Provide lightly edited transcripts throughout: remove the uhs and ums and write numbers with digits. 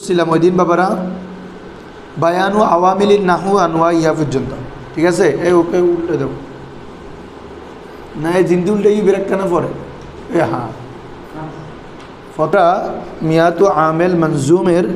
ছিলাম ওই দিন বাবারা বায়ানু আওয়ামিলিন নাহু আনোয়া ইহা পর্যন্ত, ঠিক আছে। এই ওকে উল্টে দেবো না, এই জিন্দি উল্টে বিরাট কানা পরে এ হ্যাঁ ফটা মিয়াতু আমেল মনজুমের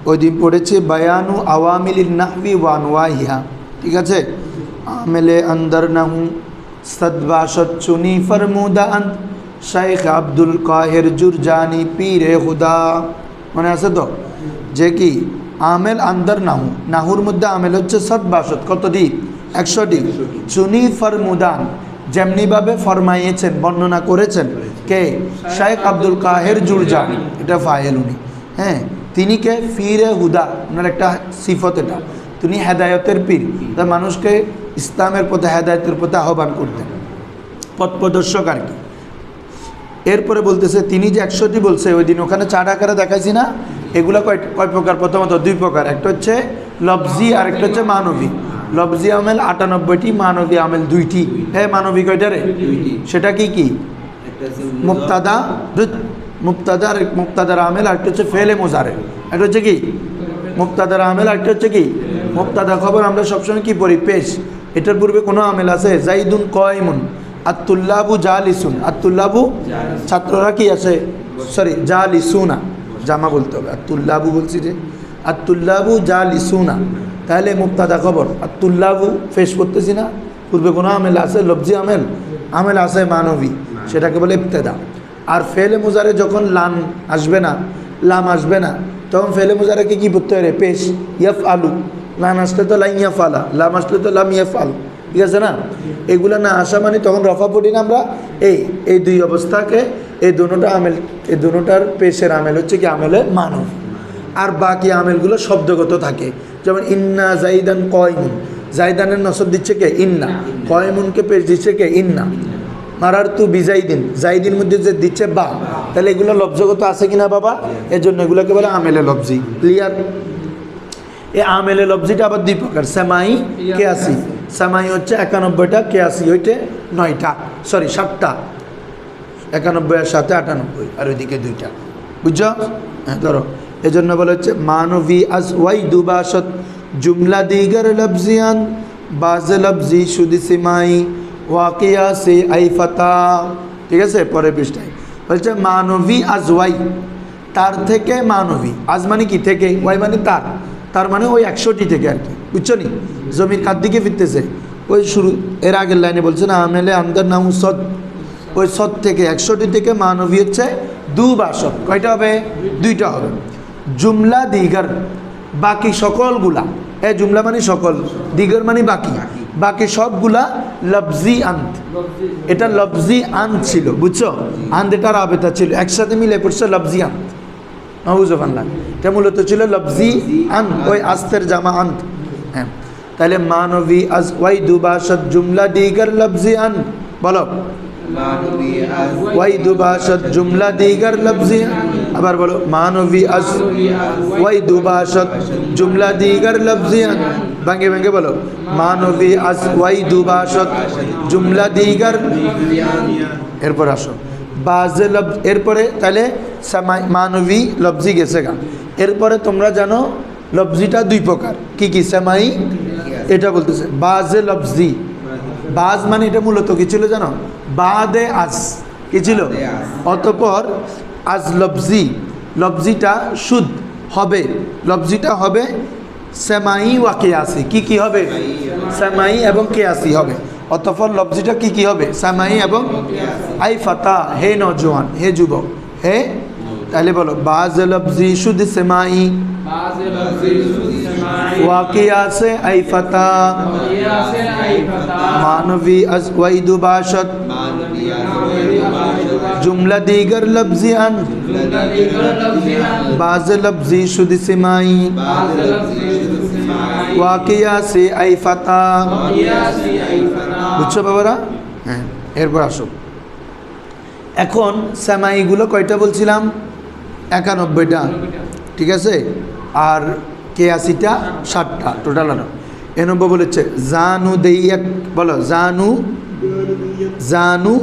ওই দিন পড়েছে বায়ানু আওয়ামিলিন নাহবি ওয়ানোয়া ইহা, ঠিক আছে। আমেলে আন্দর নাহু সদবাসত চুনি ফরমুদা আন্ত শেখ আব্দুল কাহের জুরজানি পীরে খুদা, মনে আছে তো? যে কি আমেল আন্দর নাহু, নাহুর মধ্যে আমেল হচ্ছে সদবাসত, কতটি? 100টি। চুনি ফরমুদান, যেমনিভাবে ফরমাইয়েছেন, বর্ণনা করেছেন কে? শেখ আব্দুল কাহের জুরজানি, এটা ফায়েল উনি, হ্যাঁ। তিনি কে? পীরে হুদা, ওনার একটা সিফত এটা। তিনি হেদায়তের পীর, তা মানুষকে ইসলামের পথে হেদায়তের পথে আহ্বান করতেন, পথ প্রদর্শক আর কি। এরপরে বলতেছে তিনি যে 100টি বলছে ওই দিন ওখানে 4 আকারে দেখাইছি না, এগুলো কয় প্রকার? প্রথমত 2 প্রকার, একটা হচ্ছে লফজি আর একটা হচ্ছে মানবী। লফজি আমেল 98টি, মানবী আমেল 2টি। হ্যাঁ, মানবী কয়টা রে? সেটা কি কি? মুক্তাদা, মুক্তাদা আর মুক্তাদার আমেল, আর একটা হচ্ছে ফেলে মোজারে, একটা হচ্ছে কি মুক্তাদার আমেল, আর একটা হচ্ছে কি মুক্তাদা খবর। আমরা সবসময় কি পড়ি? পেশ। এটার পূর্বে কোনো আমেল আছে? জাইদুন কয়মুন, আত্তুল্লাবু জালিসুন, আত্তুল্লাবু ছাত্ররা কি আছে, সরি জালিসুনা, জামা বলতে হবে, আত্তুল্লাবু বলছি যে, আত্তুল্লাবু জালিসুনা, তাহলে মুক্তাদা খবর। আত্তুল্লাবু ফেস করতেছি না, পূর্বে কোনো আমেল আছে? লফজি আমেল, আমেল আছে মানবী, সেটাকে বলে ইবতেদা। আর ফেলে মুজারে যখন লাম আসবে না, লাম আসবে না, তখন ফেলে মুজারেকে কি পড়তে হবে? পেশ। ইয়াফ আলু, লাম আসলে তো লাম ইয়াফালা, লাম আসলে তো লাম ইয়াফাল, ঠিক আছে না? এগুলো না আসা মানে তখন রফা পড়ি না আমরা। এই 2 অবস্থাকে, এই দুটোটা আমেল, এই দুটোটার পেশের আমেল হচ্ছে কি আমেলে মানব। আর বাকি আমেলগুলো শব্দগত থাকে, যেমন ইন্না জাইদান কয়মুন, জাইদানের নসব দিচ্ছে কে? ইন্না। কয়মুনকে পেশ দিচ্ছে কে? ইন্না। মারার তু বিজাইদিন, জাইদিন মধ্যে যে দিচ্ছে বা, তাহলে এগুলো লফজগত আছে কিনা বাবা? এর জন্য এগুলোকে বলে আমেলে লফজি। ক্লিয়ার? এই আমেলে লফজিটা আবার 2 প্রকার, সেমাই, কেয়াসি। সেমাই হচ্ছে 91টা, কেয়াসি হইতে 9টা, সরি 7টা। 91 এর সাথে 98, আর ওইদিকে 2টা, বুঝছো? হ্যাঁ, ধরো এই জন্য বলা হচ্ছে মানবী আজ ওয়াই দুবাসত জুমলা দিগার লফজিয়ান বাজ লফজি শুদি সিমাই ওয়াকিয়া সে আইফাতা, ঠিক আছে। পরের পৃষ্ঠায় বলছে মানবী আজ ওয়াই, তার থেকে মানবী। আজ মানে কি? থেকে। ওয়াই মানে তার, তার মানে ওই 100টি থেকে আর কি, বুঝছো নি? জমির কার দিকে ফিরতেছে? ওই শুরু, এর আগের লাইনে বলছে না আমেলে আন্দার নাম সদ, ওই সদ থেকে 100টি থেকে মানবী হচ্ছে দুবাসত। কয়টা হবে? 2টা হবে। জুমলা দিগার, বাকি সকলগুলা, এ জুমলা মানে সকল, দিগর মানে বাকি, বাকি সবগুলা লফজি আন্ত। এটা লফজি আন্ত ছিল, বুঝছো? আন্ত এটা রাবেতা ছিল, একসাথে মিলে পড়ছে লফজি আন্ত। নাউজুবিল্লাহ, এটা মূলত ছিল লফজি আন্ত, ওই আস্তের জামা আন্ত। হ্যাঁ, তাহলে মানবী আজ ওয়াই দুবাসত জুমলা দিগার লফজি আন্ত, বলো ওয়াই দুবাসত জুমলা দিগার লফজি। আবার বলো মানবী আজ ওয়াই দুবাসত জুমলা দিগার লফজি। ভাঙ্গে ভাঙ্গে বলো মানবী আজ ওয়াই দুবাসত জুমলা দিগার। এরপর আসো বাজে লফজ, এরপরে তাহলে মানবী লফজি গেছে গা। এরপরে তোমরা জানো লফজিটা 2 প্রকার, কি কি? সেমাই, এটা বলতেছে বাজে লফজি। বাজ মানে এটা মূলত কি ছিল জানো? বাদে আজ, কি ছিল? অতঃপর আজ লফজি, লফজিটা শুদ্ধ হবে, লফজিটা হবে সেমাই ওয়া কিয়াসি। কি কি হবে? সেমাই এবং কিয়াসি হবে। অতঃপর লফজিটা কি কি হবে? সেমাই এবং আই ফাতা, হে নওজোয়ান, হে যুবক, হে। তাহলে বলো বাজ লফজি শুদ্ধ সেমাই ওয়া কিয়াসে আই ফাতা মানবী আজ ওয়াই দুবাসত জুমলা দিগার লফজি আন বাজ লফজি শুদ্ধ সেমাই ওয়া কিয়াসে আই ফাতা। বুঝছো বাবারা? হ্যাঁ, এরপর আসো। এখন সেমাইগুলো কয়টা বলছিলাম? 91টা, ঠিক আছে। আর কেয়াসিটা 60টা, টোটাল। আনো 90 বলেছে জানু দেইয়া, বলো জানু, জানু,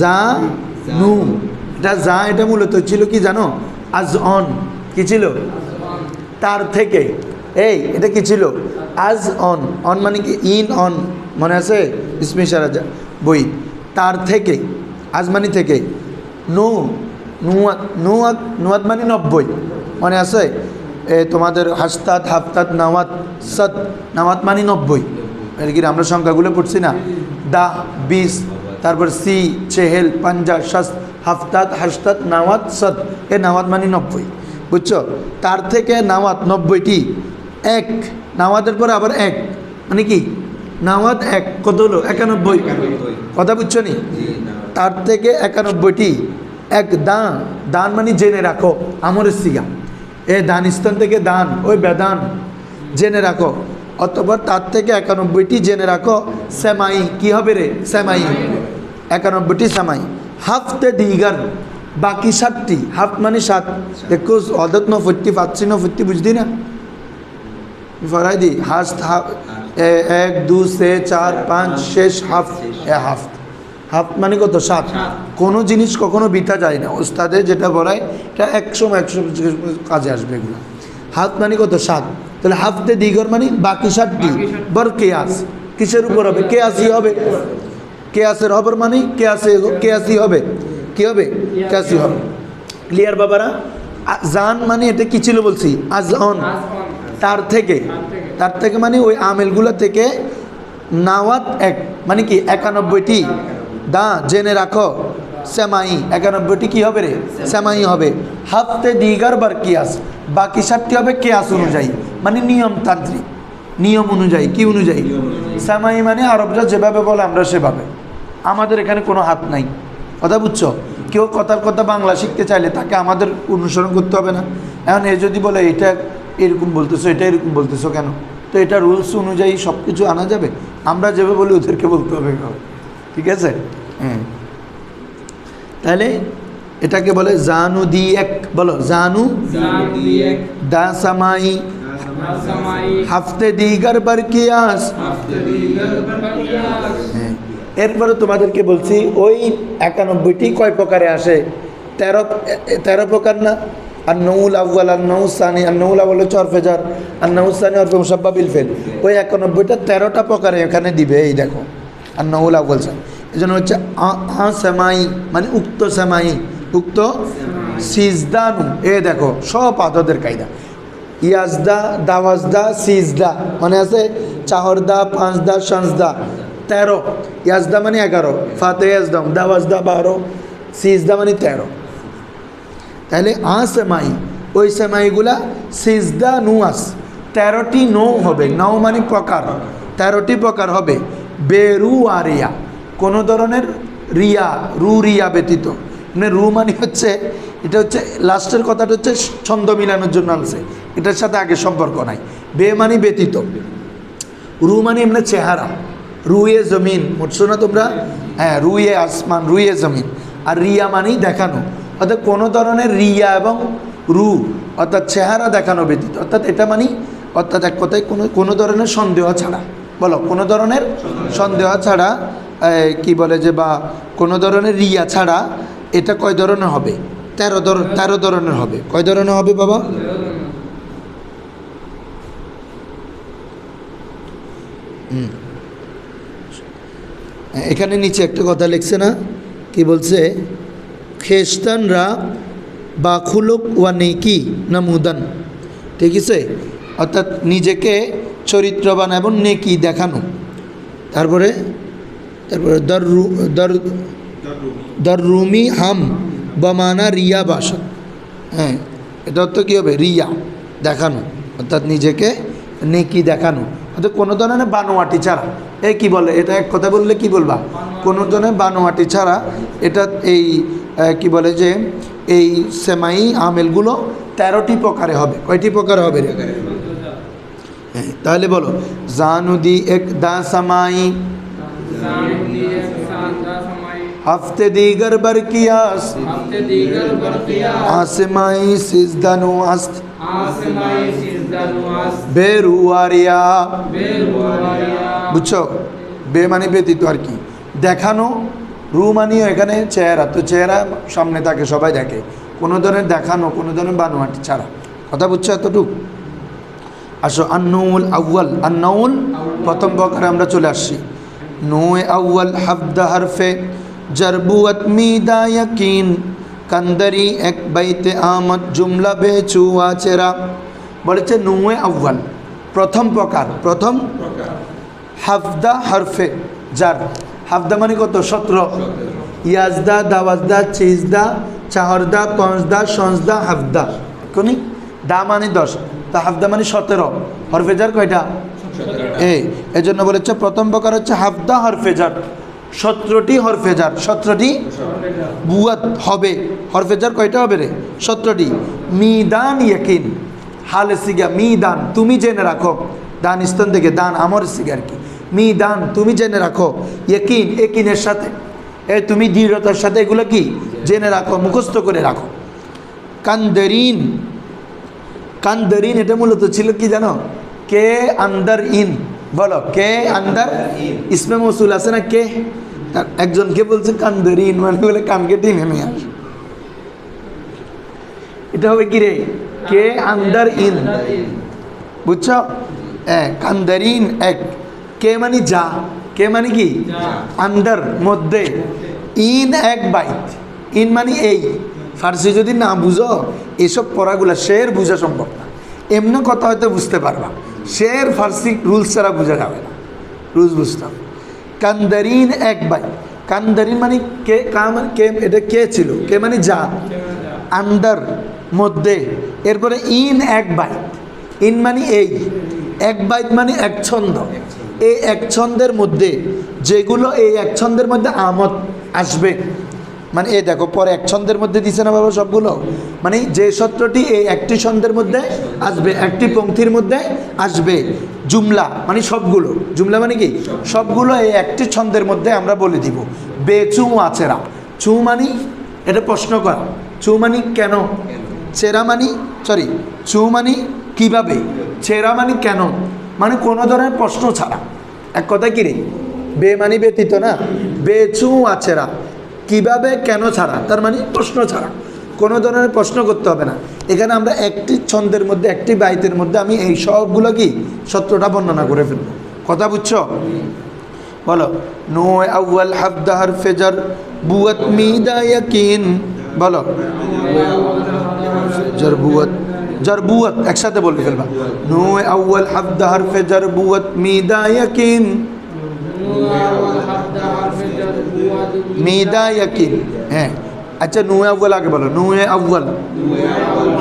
জানু। এটা যা, এটা মূলত ছিল কি জানো? আজ অন, কি ছিল? তার থেকে, এই এটা কি ছিল? আজ অন, অন মানে কি? ইন অন, মনে আছে ইসমে ইশারা বই। তার থেকে, আজ মানে থেকে, নু নুয়াত, নুয়াত নুয়াত মানে 90, মনে আছে? তোমাদের হাস্তাত হাফতাত নাওয়াত সত, নাওয়াত মানে 90। এর কি আমরা সংখ্যাগুলো পড়ছি না? 10 20, তারপর সি চেহেল 50 60, হাফতাত হাস্তাত নাওয়াত সত, এ নাওয়াত মানে 90, বুঝছো? তার থেকে নাওয়াত 90টি, এক নাওয়াতের পরে আবার এক মানে কি? নাওয়াত এক, কত হলো? 91। কথা বুঝছো নি? তার থেকে 91টি, এক দান, দান মানে জেনে রাখো, আমরের সিগা, এ দানিস্তান থেকে দান, ওই বেদান, জেনে রাখো। অতঃপর তার থেকে 91টি জেনে রাখো। সেমাই, কি হবে রে? সেমাই, 91টি সেমাই। হাফতে দিগার, বাকি 7টি, হাফ মানে 7, দেখো অদত নফটি পাচ্ছি নফটি, বুঝলি না? ফরাই দি হাস্ত, হাফ 1 2 3 4 5 শেষ হাফ, হাফ, হাফ মানে কত? 7। কোনো জিনিস কখনো বিতা যায় না, ওস্তাদে যেটা বলায় এটা 100 কাজে আসবে এগুলো। হাফ মানে কত? 7। তাহলে হাফতে দিগর মানে বাকি 7টি, বর কেয়াস, কিসের উপর হবে? কেয়াসি হবে। কেয়াসের হবর মানে কেয়াসি হবে, কি হবে? কেয়াসি হবে। ক্লিয়ার বাবারা? জান মানে এটা কি ছিল বলছি? আজ অন, তার থেকে, তার থেকে মানে ওই আমেলগুলো থেকে নাওয়াত এক মানে কি? 91টি দা জেনে রাখো। সেমাই, 91টি কি হবে রে? সেমাই হবে। হাফতে দিগার বার কিয়াস, বাকি 7টি হবে কেয়াস অনুযায়ী, মানে নিয়মতান্ত্রিক, নিয়ম অনুযায়ী। কি অনুযায়ী? সেমাই মানে আরবরা যেভাবে বলে আমরা সেভাবে, আমাদের এখানে কোনো হাত নাই। কথা বুঝছো? কেউ কথার কথা বাংলা শিখতে চাইলে তাকে আমাদের অনুসরণ করতে হবে না। এখন এ যদি বলে এটা এরকম বলতেছো, এটা এরকম বলতেছো কেন, তো এটা রুলস অনুযায়ী সব কিছু আনা যাবে? আমরা যেভাবে বলি ওদেরকে বলতে হবে, ঠিক আছে? হ্যাঁ, তাহলে এটাকে বলে জানু দি এক, বলো জানু দা সামাই, হাফতে দিগার বার কিয়াস। হ্যাঁ, এরপরে তোমাদেরকে বলছি ওই 91টি কয় প্রকারে আসে? 13 প্রকার না? আর নৌল আউ্বাল, আর নৌসানি, আর নৌল আউ্বাল হচ্ছে অরফে জার, আর নৌসানি অরফে মুসাব্বা বিল ফেল। ওই 91টা 13টা প্রকারে এখানে দিবে, এই দেখো। আর নৌল আউ্বাল সান, এই জন্য হচ্ছে সেমাই মানে উক্ত সেমাই, উক্ত সিজদানু, এ দেখো সব আদদের কায়দা। ইয়াজদা, দাওয়াজদা, সিজদা, মানে আছে চাহরদা, পাঁচদা, শাঁসদা 13, ইয়াজদা মানে 11, ফাতে ইয়াজদাম, দাওয়াজদা 12, সিজদা মানে 13। তাহলে সেমাই, ওই সেমাইগুলা সিজদা নুয়াস, 13টি নৌ হবে। নৌ মানে প্রকার, 13টি প্রকার হবে। বেরু আরিয়া, কোনো ধরনের রিয়া, রু রিয়া ব্যতীত। মানে রু মানে হচ্ছে, এটা হচ্ছে লাস্টের কথাটা হচ্ছে ছন্দ মিলানোর জন্য আনছে, এটার সাথে আগে সম্পর্ক নাই। বে মানে ব্যতীত, রু মানে এমনি চেহারা, রুয়ে জমিন, বুঝছো না তোমরা? হ্যাঁ, রুয়ে আসমান, রুয়ে জমিন। আর রিয়া মানেই দেখানো, অর্থাৎ কোনো ধরনের রিয়া এবং রু অর্থাৎ চেহারা দেখানো ব্যতীত, অর্থাৎ এটা মানে অর্থাৎ এক কথায় কোনো ধরনের সন্দেহ ছাড়া, বলো কোনো ধরনের সন্দেহ ছাড়া, কি বলে যে, বা কোনো ধরনের রিয়া ছাড়া। এটা কয় ধরনের হবে? 13 ধরনের হবে। কয় ধরনের হবে বাবা? এখানে নিচে একটা কথা লিখছে না, কি বলছে? খ্রিস্টানরা বা খুলুক ওয়া নেকি নামুদান, ঠিক আছে? অর্থাৎ নিজেকে চরিত্রবান এবং নেকি দেখানো। তারপরে দররুমি হাম বমানা রিয়া বাসা। হ্যাঁ, এটা অর্থ কী হবে? রিয়া দেখানো, অর্থাৎ নিজেকে নেকি দেখানো, অর্থাৎ কোনো ধরনের বানোয়াটি ছাড়া। এই কি বলে এটা? এক কথা বললে কি বলবা? কোনো ধরনের বানোয়াটি ছাড়া। এটা এই কি বলে যে, এই সেমাই আমেলগুলো 13টি প্রকারে হবে। কয়টি প্রকার হবে রে? হ্যাঁ, তাহলে বলো জানুদি এক দা সামাই, हफ्ते दीगर बर कियास आसमाई सिजदानु आस्त बेरुआरिया বুঝছো বে মানে ব্যতীত আর কি দেখানো রু মানিও এখানে চেহারা তো চেহারা সামনে থাকে সবাই দেখে কোনো ধরনের দেখানো কোনো ধরনের বানোয়াটি ছাড়া কথা বুঝছো এতটুকু আসো আন্নুল আউ্য়াল, আন্নাউল প্রথম প্রকারে আমরা চলে আসছি। নুয়ে আউ্য়াল হাফদা হরফে জরবুয়াত মিদা ইয়াকিন কান্দারি এক বাইতে আমদ জুমলা বেচু আচেরা। বলেছে নুয়ে আউ্য়াল প্রথম প্রকার, প্রথম হাফদা হরফে জার। হাফদা মানে কত? 17। ইয়াজদা, দাওয়াজদা, চিজদা, চাহরদা, পঞ্চদা, সঞ্জদা, হাফদা কোনি দা মানে 10, তা হাফদা মানে 17। হরফেজার কয়টা? এই জন্য বলেছে প্রথম প্রকার হচ্ছে হাফদা হরফেজার, 17টি হরফেজার, 17টি বুয়াত হবে। হরফেজার কয়টা হবে রে? 17টি। মিদান ইয়াকিন হালে সিগা, মিদান তুমি জেনে রাখো, দান স্তন থেকে দান আমর সিগা আর কি। মিদান তুমি জেনে রাখো, ইয়াকিন একিনের সাথে, তুমি দৃঢ়তার সাথে এগুলো কি জেনে রাখো, মুখস্থ করে রাখো। কান্দারিন, কান্দারিন এটা মূলত ছিল কি জানো? কে আন্দার ইন, বলো কে আন্দার ইসমে মৌসুল আছে না কে, একজনকে বলছে কান্দারিন মানে বলে কানকে টেনে নিয়ে আস, এটা হবে কি রে? কে আন্দার ইন, বুঝছো? কান্দারিন এক, কে মানে যা, কে মানে কি আন্দার মধ্যে, ইন এক বাইত, ইন মানে এই। ফার্সি যদি না বুঝো এসব পড়াগুলো শের বোঝা সম্ভব না। এমনি কথা হয়তো বুঝতে পারবা, শের ফার্সি রুলস ছাড়া বোঝা যাবে না, রুলস বুঝতাম। কান্দারিন এক বাইত, কান্দারিন মানে কে, কে এটা কে ছিল, কে মানে যা, আন্দার মধ্যে, এরপরে ইন এক বাইত, ইন মানে এই, এক বাইত মানে এক ছন্দ, এই এক ছন্দের মধ্যে যেগুলো এই এক ছন্দের মধ্যে আমদ আসবে, মানে এই দেখো পরে এক ছন্দের মধ্যে দিছে না বাবা সবগুলো, মানে যে 17টি এই একটি ছন্দের মধ্যে আসবে, একটি পংক্তির মধ্যে আসবে। জুমলা মানে সবগুলো, জুমলা মানে কি সবগুলো এই একটি ছন্দের মধ্যে আমরা বলে দিব। বেচু আচেরা, চু মানি এটা প্রশ্ন করা, চু মানি কেন, চেরা মানি সরি চু মানি কিভাবে, চেরা মানি কেন, মানে কোনো ধরনের প্রশ্ন ছাড়া। এক কথা কি রে, বে মানি ব্যতীত না, বেচু আচেরা কিভাবে কেন ছাড়া, তার মানে প্রশ্ন ছাড়া, কোনো ধরনের প্রশ্ন করতে হবে না। এখানে আমরা একটি ছন্দের মধ্যে একটি বাইতের মধ্যে আমি এই সবগুলো কি 17টা বর্ণনা করে ফেলবো, কথা বুঝছো? বলো নো আউয়াল হাফদা হরফে জার বুয়াত মিদা ইয়াকিন, বলো জরবুয়াত, জরবুয়াত একসাথে বলে ফেলবা। নো আউয়াল হাফদা হরফে জার বুয়াত মিদা ইয়াকিন, মিদা ইয়াকিন। হ্যাঁ আচ্ছা নুয়ে আউয়াল আগে বলো, নুয়ে আউয়াল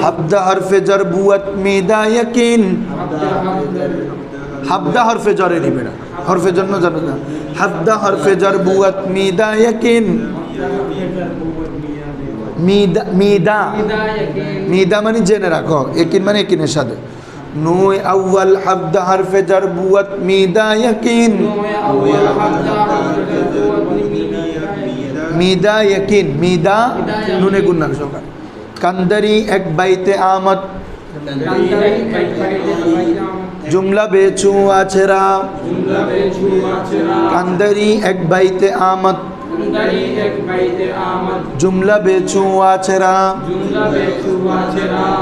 হাফদা হরফে জার বুয়াত মিদা ইয়াকিন, হাফদা হরফে জারে নিবে না, হরফে জন্য জানো না, হাফদা হরফে জার বুয়াত মিদা ইয়াকিন, মিদা মিদা মিদা মানে জেনে রাখো, ইয়াকিন মানে ইয়াকিনের সাথে। নুয়ে আউয়াল হাফদা হরফে জার বুয়াত মিদা ইয়াকিন, মিদা ইয়াকিন, মিদা নুনে গুন্নার সকাল। কান্দারি এক বাইতে আমদ জুমলা বেচু আছেরা, কান্দারি এক বাইতে আমদ জুমলা বেচু আছেরা।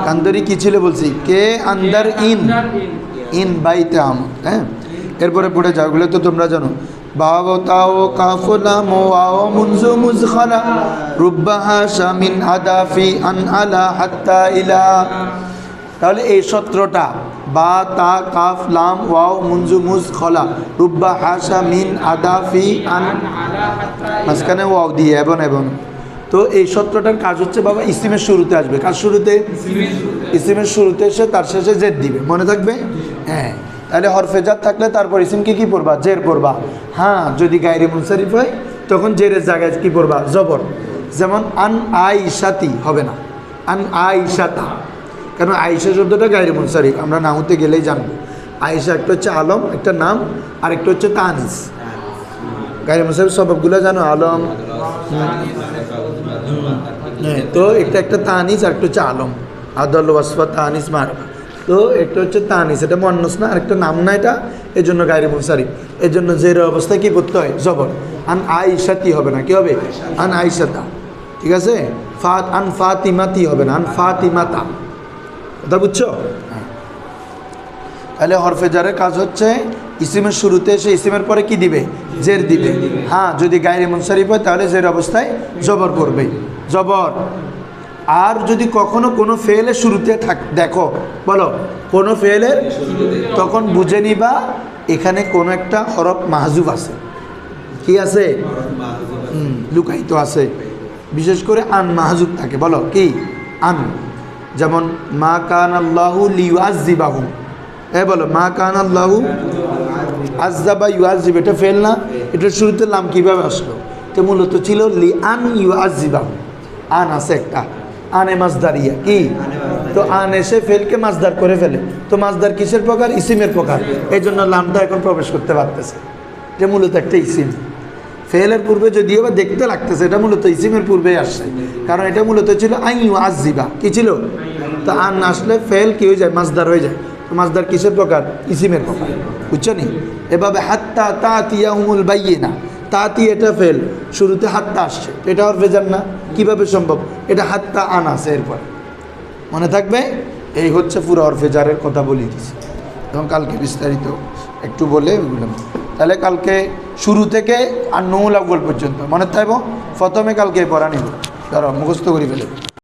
কান্দারি কি ছিল বলছি? কে আন্দার ইন, ইন বাইতে আমদ। হ্যাঁ এরপরে পড়ে যাগুলো তো তোমরা জানো, বাও তাও কাফলা মোয়াও মুনজু মুজখালা রুব্বাহা শামিন আদাফি আন আলা হাত্তা ইলা। তাহলে এই 17টা বা তা কাফ লাম ওয়াও মুনজু মুজখলা রুব্বা হাসা মিন আদাফি আন, মাঝখানে ওয়াও দিয়ে এবং এবং। তো এই 17টার কাজ হচ্ছে বাবা ইসিমের শুরুতে আসবে, কাজ শুরুতে ইসিমের শুরুতে এসে তার শেষে জেদ দিবে, মনে থাকবে? হ্যাঁ তাহলে হরফে জার থাকলে তারপর ইসিমকে কি পড়বা? জের পড়বা। হ্যাঁ যদি গায়রে মুনসারিফ হয় তখন জেরের জায়গায় কি পড়বা? জবর। যেমন আন আইশাতি হবে না, আন আইশাতা, কারণ আয়েশা শব্দটা গায়রে মুনসারিফ, আমরা নাহুতে গেলেই জানবো। আয়েশা একটা হচ্ছে আলম, একটা নাম, আর একটা হচ্ছে তানিস। গায়রে মুনসারিফ সবগুলো জানো, আলম, হ্যাঁ তো একটা একটা তানিস আর একটা হচ্ছে আলম, আদল ওয়াসফা তানিস মারবা। তো একটা হচ্ছে তানিস, এটা মুয়ান্নাস না, আর একটা নাম না এটা, এই জন্য গায়রে মুনসারিফ। এর জন্য জের অবস্থায় কি করতে হয়? জবর। আন আইশাতি হবে না, কি হবে? আন আইশাতা, ঠিক আছে? আন ফাতিমাতি হবে না, আন ফাতিমাতা, কথা বুঝছো? তাহলে হরফে জারের কাজ হচ্ছে ইসিমের শুরুতে এসে ইসিমের পরে কি দিবে? জের দিবে। হ্যাঁ, যদি গায়রে মুনসারিফ হয় তাহলে জের অবস্থায় জবর করবে, জবর। আর যদি কখনো কোনো ফেলের শুরুতে দেখো, বলো কোনো ফেলের, তখন বুঝে নিবা এখানে কোনো একটা হরফ মাহজুব আছে। কি আছে? লুকায়িত আছে। বিশেষ করে আন মাহজুব থাকে। বলো কি? আন। যেমন মা কান আল্লাহু লিউআযযিবাহুম, বলো মা কান আল্লাহু আযযাবা ইউআযযিব, এটা ফেল না? এটার শুরুতে লাম কিভাবে আসলো? তো মূলত ছিল লি আন ইউআযযিবাহুম। আন আছে একটা, আনে মাজদারিয়া। কি? তো আন এসে ফেলকে মাজদার করে ফেলে। তো মাজদার কিসের প্রকার? ইসিমের প্রকার। এই জন্য লামটা এখন প্রবেশ করতে পারতেছে। এটা মূলত একটা ইসিম। ফেলের পূর্বে যদিও বা দেখতে লাগতেছে, এটা মূলত ইসিমের পূর্বেই আসছে, কারণ এটা মূলত ছিল আই ইউআযযিবা। কি ছিল? তো আন আসলে ফেল কি হয়ে যায়? মাজদার হয়ে যায়। তো মাজদার কিসের প্রকার? ইসিমের প্রকার। বুঝছো নি? এভাবে হাত্তা তাতিয়াহুমুল বাইয়িনা, তাতি এটা ফেল, শুরুতে হাত্তা আসছে, এটা হরফে জার না? কীভাবে সম্ভব? এটা হাত্তা আন আছে এরপর। মনে থাকবে? এই হচ্ছে পুরো হরফে জারের কথা বলে দিছি, এবং কালকে বিস্তারিত একটু বলে বললাম। তাহলে কালকে শুরু থেকে আর নুল আউয়াল পর্যন্ত মনে থাকবো। প্রথমে কালকে পড়া নিব, ধরো মুখস্থ করে ফেলে।